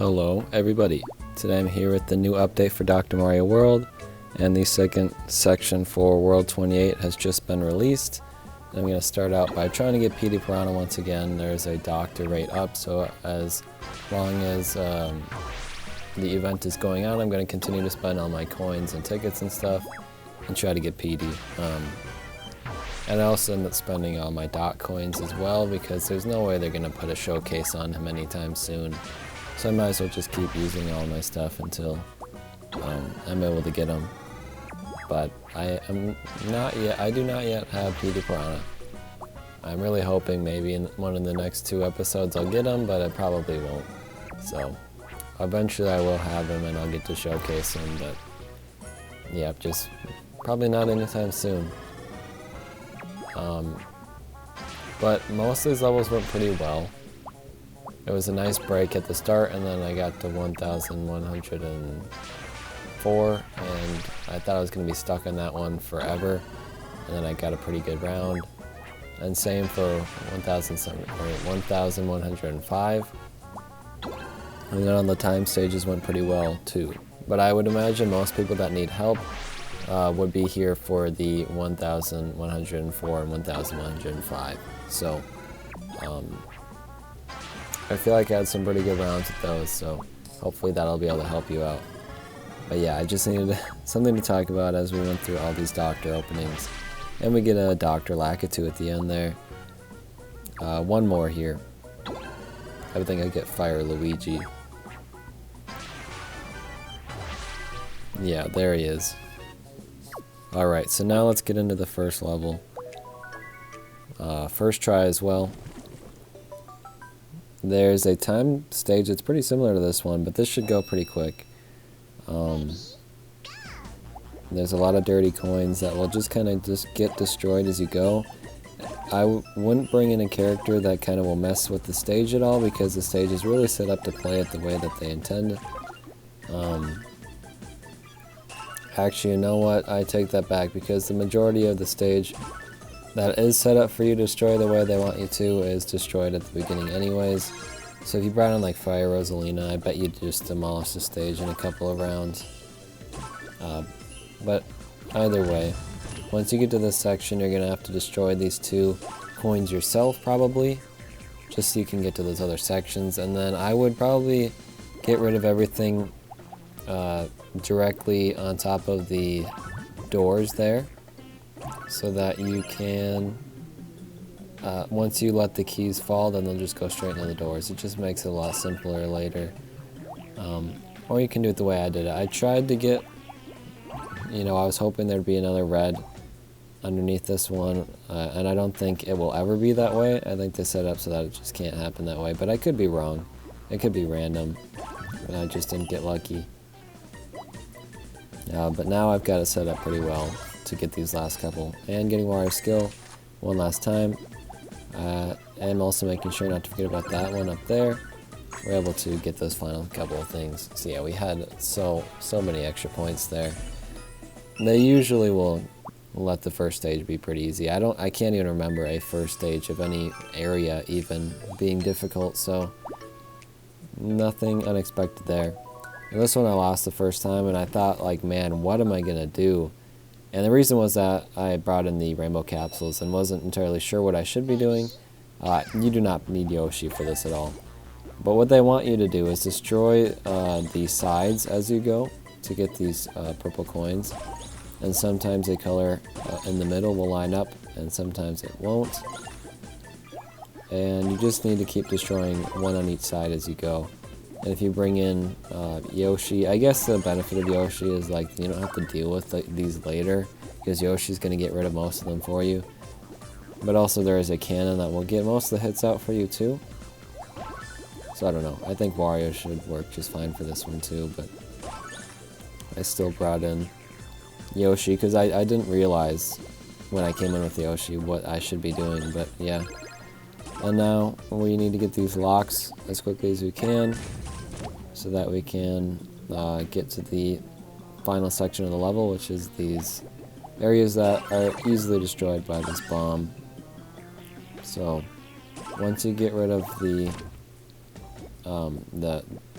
Hello everybody, today I'm here with the new update for Dr. Mario World, and the second section for World 28 has just been released. I'm going to start out by trying to get Petey Piranha once again. There's a doctor rate up, so as long as the event is going on, I'm going to continue to spend all my coins and tickets and stuff and try to get Petey. And I also end up spending all my dot coins as well, because there's no way they're going to put a showcase on him anytime soon. So I might as well just keep using all my stuff until I'm able to get them. But I do not yet have Petey Piranha. I'm really hoping maybe in one of the next 2 episodes I'll get him, but I probably won't. So eventually I will have him and I'll get to showcase him, but yeah, just probably not anytime soon. But most of these levels went pretty well. It was a nice break at the start, and then I got to 1,104, and I thought I was going to be stuck on that one forever, and then I got a pretty good round. And same for 1,105. And then on the time stages went pretty well too. But I would imagine most people that need help would be here for the 1,104 and 1,105. So I feel like I had some pretty good rounds with those, so hopefully that'll be able to help you out. But yeah, I just needed something to talk about as we went through all these doctor openings. And we get a Dr. Lakitu at the end there. One more here. I think I get Fire Luigi. Yeah, there he is. Alright, so now let's get into the first level. First try as well. There's a time stage that's pretty similar to this one, but this should go pretty quick. There's a lot of dirty coins that will just kind of just get destroyed as you go. I wouldn't bring in a character that kind of will mess with the stage at all, because the stage is really set up to play it the way that they intend. Actually, you know what? I take that back, because the majority of the stage that is set up for you to destroy the way they want you to is destroyed at the beginning anyways. So if you brought in like Fire Rosalina, I bet you'd just demolish the stage in a couple of rounds. But either way, once you get to this section, you're going to have to destroy these 2 coins yourself probably, just so you can get to those other sections. And then I would probably get rid of everything directly on top of the doors there, so that you can, once you let the keys fall, then they'll just go straight into the doors. It just makes it a lot simpler later. Or you can do it the way I did it. I tried to get, I was hoping there'd be another red underneath this one, and I don't think it will ever be that way. I think they set it up so that it just can't happen that way, but I could be wrong. It could be random, and I just didn't get lucky. But now I've got it set up pretty well to get these last couple, and getting Wario skill one last time, and also making sure not to forget about that one up there. We're able to get those final couple of things. So yeah, we had so many extra points there. They usually will let the first stage be pretty easy. I can't even remember a first stage of any area even being difficult, so nothing unexpected there. And this one I lost the first time, and I thought, like, man, what am I gonna do? And the reason was that I brought in the rainbow capsules and wasn't entirely sure what I should be doing. You do not need Yoshi for this at all. But what they want you to do is destroy the sides as you go to get these purple coins. And sometimes a color in the middle will line up, and sometimes it won't. And you just need to keep destroying one on each side as you go. And if you bring in Yoshi, I guess the benefit of Yoshi is like you don't have to deal with these later, because Yoshi's going to get rid of most of them for you. But also there is a cannon that will get most of the hits out for you too. So I don't know. I think Wario should work just fine for this one too, but I still brought in Yoshi because I didn't realize when I came in with Yoshi what I should be doing, but yeah. And now we need to get these locks as quickly as we can, so that we can get to the final section of the level, which is these areas that are easily destroyed by this bomb. So once you get rid of the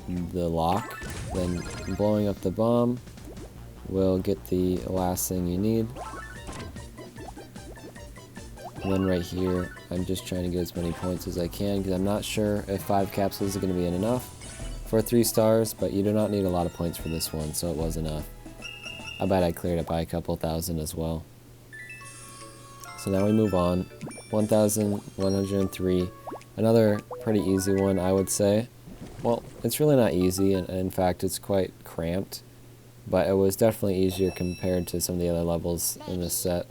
the lock, then blowing up the bomb will get the last thing you need. And then right here, I'm just trying to get as many points as I can because I'm not sure if 5 capsules is going to be enough for 3 stars, but you do not need a lot of points for this one, so it was enough. I bet I cleared it by a couple thousand as well. So now we move on. 1,103. Another pretty easy one, I would say. Well, it's really not easy, and in fact it's quite cramped, but it was definitely easier compared to some of the other levels in this set.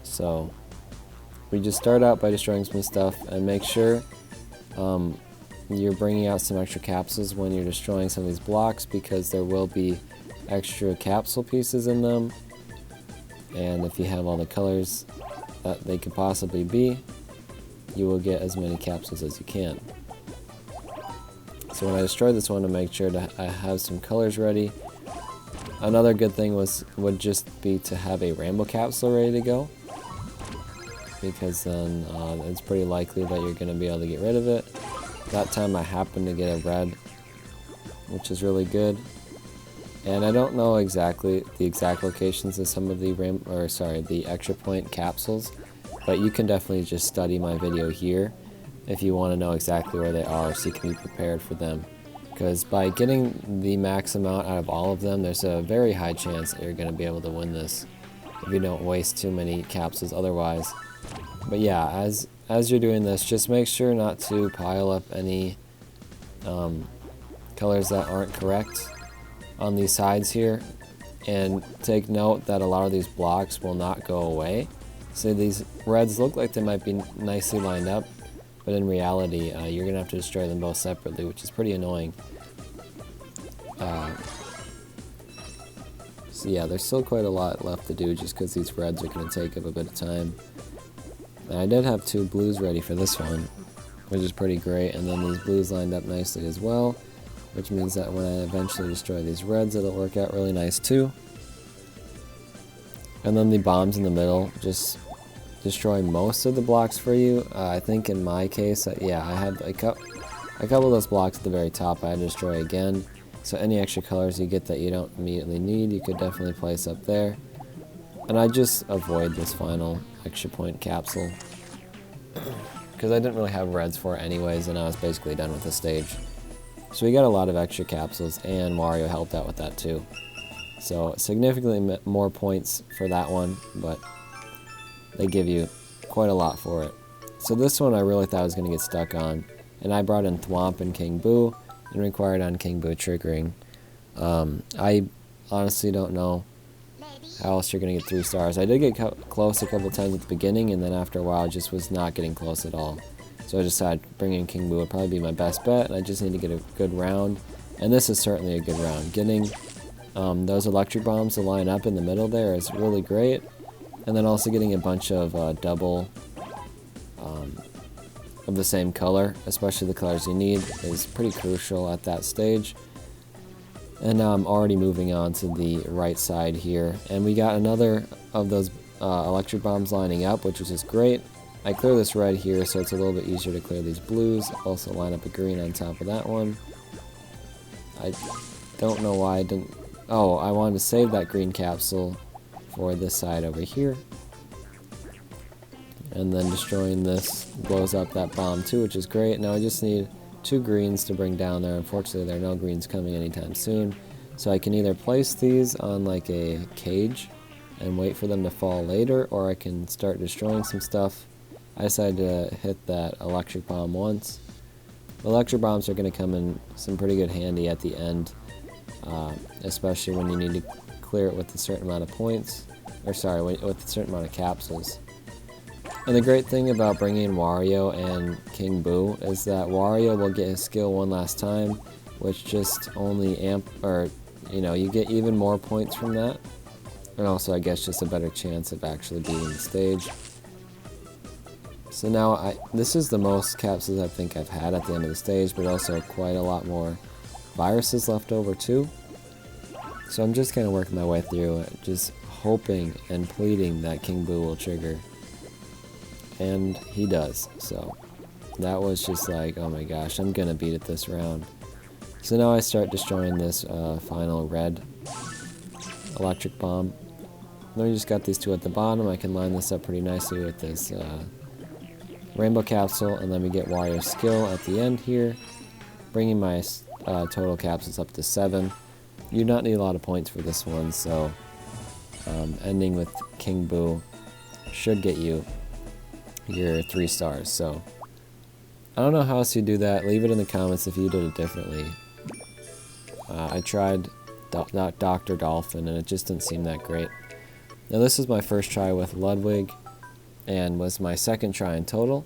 So we just start out by destroying some stuff, and make sure you're bringing out some extra capsules when you're destroying some of these blocks, because there will be extra capsule pieces in them, and if you have all the colors that they could possibly be, you will get as many capsules as you can. So when I destroy this one, to make sure I have some colors ready. Another good thing would just be to have a rainbow capsule ready to go, because then it's pretty likely that you're going to be able to get rid of it. That time I happened to get a red, which is really good. And I don't know exactly the exact locations of some of the extra point capsules, but you can definitely just study my video here if you want to know exactly where they are, so you can be prepared for them. Because by getting the max amount out of all of them, there's a very high chance that you're going to be able to win this if you don't waste too many capsules otherwise. But yeah, as you're doing this, just make sure not to pile up any colors that aren't correct on these sides here, and take note that a lot of these blocks will not go away. So these reds look like they might be nicely lined up, but in reality you're gonna have to destroy them both separately, which is pretty annoying. So yeah, there's still quite a lot left to do, just because these reds are going to take up a bit of time. And I did have 2 blues ready for this one, which is pretty great, and then these blues lined up nicely as well, which means that when I eventually destroy these reds, it'll work out really nice too. And then the bombs in the middle just destroy most of the blocks for you. I think in my case, yeah, I had a couple of those blocks at the very top I had to destroy again. So any extra colors you get that you don't immediately need, you could definitely place up there. And I just avoid this final extra point capsule, because I didn't really have reds for it anyways, and I was basically done with the stage. So we got a lot of extra capsules, and Mario helped out with that too. So significantly more points for that one, but they give you quite a lot for it. So this one I really thought I was going to get stuck on, and I brought in Thwomp and King Boo, and required on King Boo triggering. I honestly don't know how else you're going to get 3 stars. I did get close a couple times at the beginning, and then after a while just was not getting close at all. So I decided bringing King Boo would probably be my best bet, and I just need to get a good round. And this is certainly a good round. Getting those electric bombs to line up in the middle there is really great. And then also getting a bunch of double of the same color, especially the colors you need, is pretty crucial at that stage. And now I'm already moving on to the right side here, and we got another of those electric bombs lining up, which is just great. I clear this red here, so it's a little bit easier to clear these blues. Also line up a green on top of that one. I don't know why I didn't... Oh, I wanted to save that green capsule for this side over here. And then destroying this blows up that bomb too, which is great. Now I just need 2 greens to bring down there. Unfortunately, there are no greens coming anytime soon. So I can either place these on like a cage and wait for them to fall later, or I can start destroying some stuff. I decided to hit that electric bomb once. The electric bombs are going to come in some pretty good handy at the end, especially when you need to clear it with a certain amount of points, or sorry, with a certain amount of capsules. And the great thing about bringing Wario and King Boo is that Wario will get his skill one last time, which just only you get even more points from that. And also, I guess, just a better chance of actually beating the stage. So now, this is the most capsules I think I've had at the end of the stage, but also quite a lot more viruses left over too. So I'm just kind of working my way through it, just hoping and pleading that King Boo will trigger. And he does, so that was just like, oh my gosh, I'm gonna beat it this round. So now I start destroying this final red electric bomb. Then we just got these two at the bottom. I can line this up pretty nicely with this rainbow capsule, and then we get Wario's skill at the end here, bringing my total capsules up to 7. You do not need a lot of points for this one, so ending with King Boo should get you your 3 stars. So I don't know how else you do that. Leave it in the comments if you did it differently. I tried Dr. Dolphin and it just didn't seem that great. Now this is my first try with Ludwig and was my second try in total.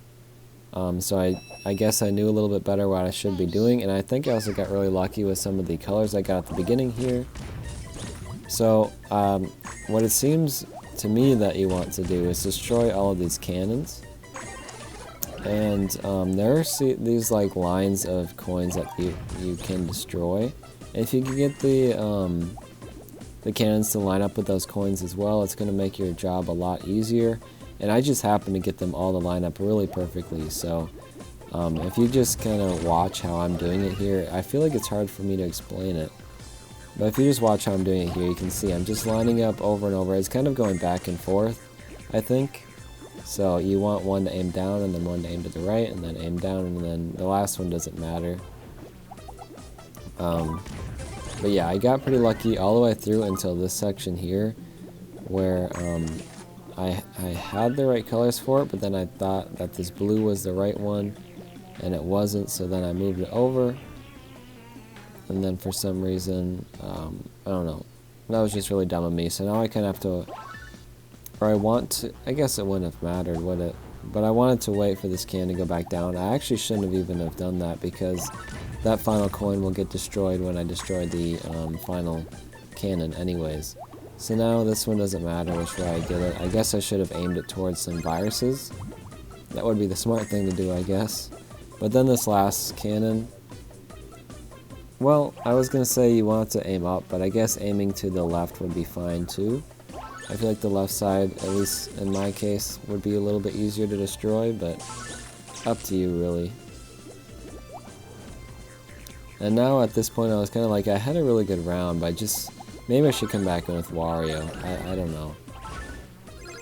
So I guess I knew a little bit better what I should be doing, and I think I also got really lucky with some of the colors I got at the beginning here. So what it seems to me that you want to do is destroy all of these cannons. And there are these like lines of coins that you can destroy. And if you can get the cannons to line up with those coins as well, it's going to make your job a lot easier. And I just happen to get them all to line up really perfectly. So if you just kind of watch how I'm doing it here, I feel like it's hard for me to explain it. But if you just watch how I'm doing it here, you can see I'm just lining up over and over. It's kind of going back and forth, I think. So you want one to aim down, and then one to aim to the right, and then aim down, and then the last one doesn't matter. But yeah, I got pretty lucky all the way through until this section here, where I had the right colors for it, but then I thought that this blue was the right one, and it wasn't, so then I moved it over. And then for some reason, I don't know, that was just really dumb of me. So now I kind of have to, or I want to, I guess it wouldn't have mattered, would it? But I wanted to wait for this can to go back down. I actually shouldn't have even have done that, because that final coin will get destroyed when I destroy the final cannon anyways. So now this one doesn't matter which way I did it. I guess I should have aimed it towards some viruses. That would be the smart thing to do, I guess. But then this last cannon, well, I was going to say you want to aim up, but I guess aiming to the left would be fine too. I feel like the left side, at least in my case, would be a little bit easier to destroy, but up to you really. And now at this point I was kind of like, I had a really good round, but maybe I should come back in with Wario. I don't know.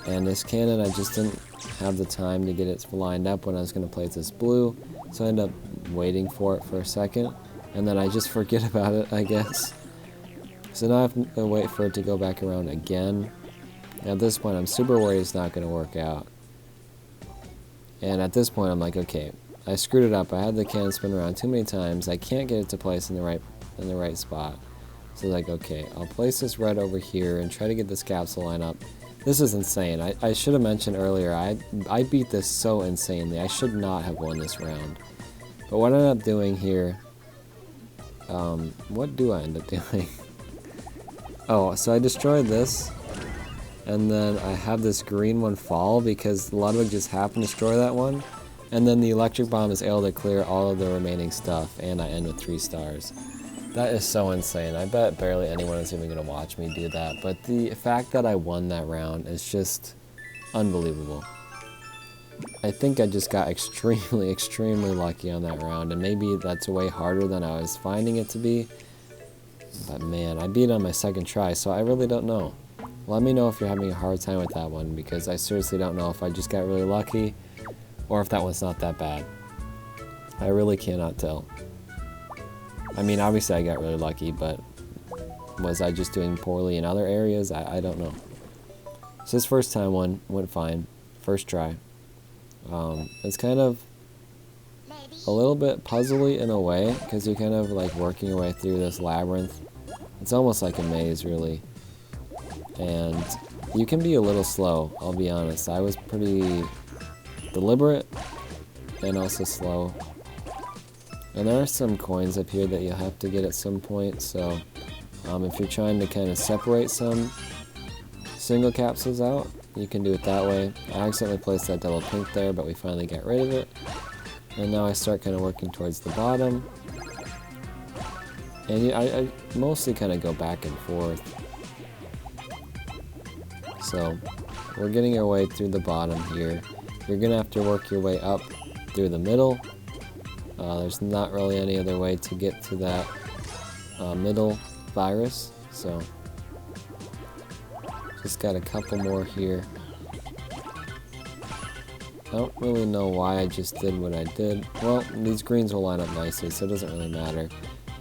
And this cannon, I just didn't have the time to get it lined up when I was going to place this blue, so I ended up waiting for it for a second. And then I just forget about it, I guess. So now I have to wait for it to go back around again. At this point, I'm super worried it's not going to work out. And at this point, I'm like, okay, I screwed it up. I had the cannon spin around too many times. I can't get it to place in the right spot. So like, okay, I'll place this red over here and try to get this capsule line up. This is insane. I should have mentioned earlier, I beat this so insanely. I should not have won this round. But what I ended up doing here, what do I end up doing? Oh, so I destroyed this, and then I have this green one fall because Ludwig just happened to destroy that one, and then the electric bomb is able to clear all of the remaining stuff, and I end with 3 stars. That is so insane. I bet barely anyone is even going to watch me do that, but the fact that I won that round is just unbelievable. I think I just got extremely, extremely lucky on that round, and maybe that's way harder than I was finding it to be. But man, I beat it on my second try, so I really don't know. Let me know if you're having a hard time with that one, because I seriously don't know if I just got really lucky, or if that one's not that bad. I really cannot tell. I mean, obviously I got really lucky, but was I just doing poorly in other areas? I don't know. So this first time one went fine. First try. It's kind of a little bit puzzly in a way, because you're kind of like working your way through this labyrinth. It's almost like a maze, really. And you can be a little slow, I'll be honest. I was pretty deliberate and also slow. And there are some coins up here that you'll have to get at some point, so if you're trying to kind of separate some single capsules out, you can do it that way. I accidentally placed that double pink there, but we finally got rid of it. And now I start kind of working towards the bottom. And I mostly kind of go back and forth. So we're getting our way through the bottom here. You're going to have to work your way up through the middle. There's not really any other way to get to that middle virus. So just got a couple more here. I don't really know why I just did what I did. Well, these greens will line up nicely, so it doesn't really matter.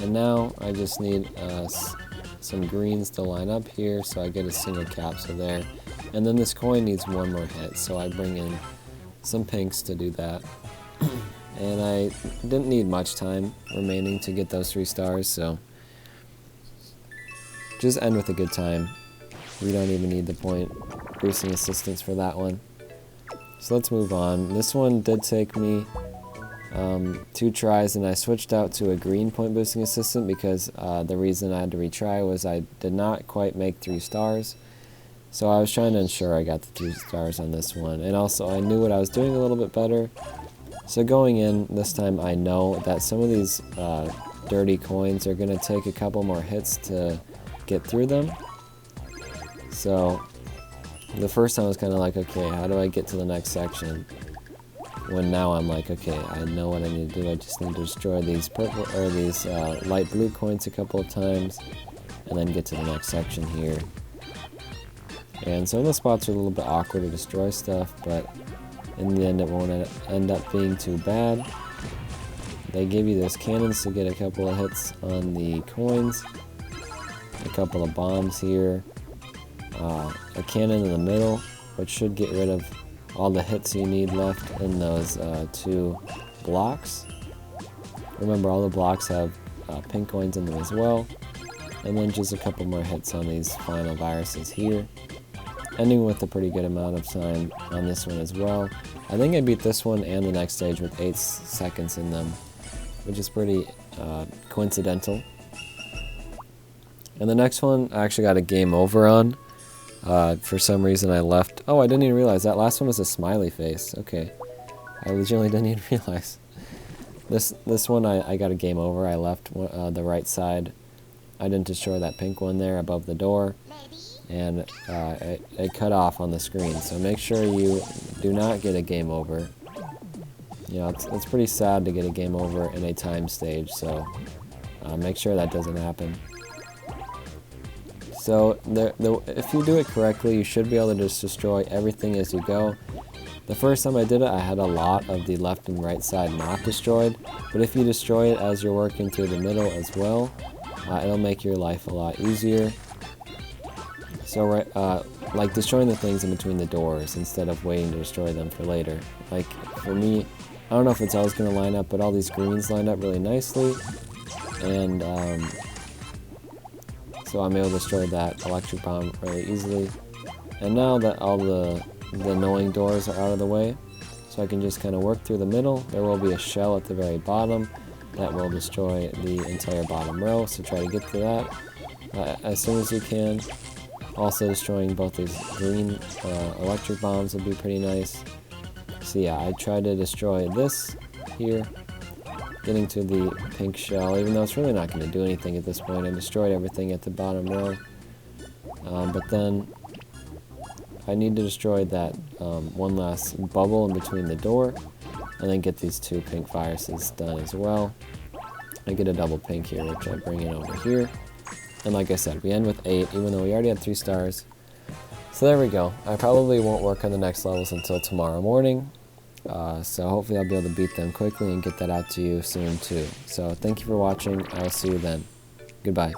And now I just need some greens to line up here, so I get a single capsule there. And then this coin needs one more hit, so I bring in some pinks to do that. And I didn't need much time remaining to get those 3 stars, so just end with a good time. We don't even need the point boosting assistance for that one. So let's move on. This one did take me 2 tries, and I switched out to a green point boosting assistant because the reason I had to retry was I did not quite make 3 stars. So I was trying to ensure I got the 3 stars on this one, and also I knew what I was doing a little bit better. So going in this time, I know that some of these dirty coins are going to take a couple more hits to get through them. So the first time I was kind of like, okay, how do I get to the next section? When now I'm like, okay, I know what I need to do. I just need to destroy these purple or these light blue coins a couple of times, and then get to the next section here. And some of the spots are a little bit awkward to destroy stuff, but in the end it won't end up being too bad. They give you those cannons to get a couple of hits on the coins, a couple of bombs here, a cannon in the middle, which should get rid of all the hits you need left in those 2 blocks. Remember, all the blocks have pink coins in them as well. And then just a couple more hits on these final viruses here. Ending with a pretty good amount of time on this one as well. I think I beat this one and the next stage with 8 seconds in them, which is pretty coincidental. And the next one I actually got a game over on. For some reason I left. Oh, I didn't even realize that last one was a smiley face. Okay, I legitimately didn't even realize. This one I got a game over. I left the right side. I didn't destroy that pink one there above the door, and it cut off on the screen. So make sure you do not get a game over. You know, it's pretty sad to get a game over in a time stage. So make sure that doesn't happen. So if you do it correctly, you should be able to just destroy everything as you go. The first time I did it, I had a lot of the left and right side not destroyed, but if you destroy it as you're working through the middle as well, it'll make your life a lot easier. So like destroying the things in between the doors instead of waiting to destroy them for later. Like for me, I don't know if it's always going to line up, but all these greens lined up really nicely, and so I'm able to destroy that electric bomb really easily. And now that all the annoying doors are out of the way, so I can just kind of work through the middle. There will be a shell at the very bottom that will destroy the entire bottom row, so try to get to that as soon as you can. Also destroying both these green electric bombs would be pretty nice. So yeah, I tried to destroy this here, getting to the pink shell, even though it's really not going to do anything at this point. I destroyed everything at the bottom row. But then I need to destroy that one last bubble in between the door, and then get these 2 pink viruses done as well. I get a double pink here, which I bring in over here. And like I said, we end with 8, even though we already had 3 stars. So there we go. I probably won't work on the next levels until tomorrow morning. So hopefully I'll be able to beat them quickly and get that out to you soon too. So thank you for watching. I will see you then. Goodbye.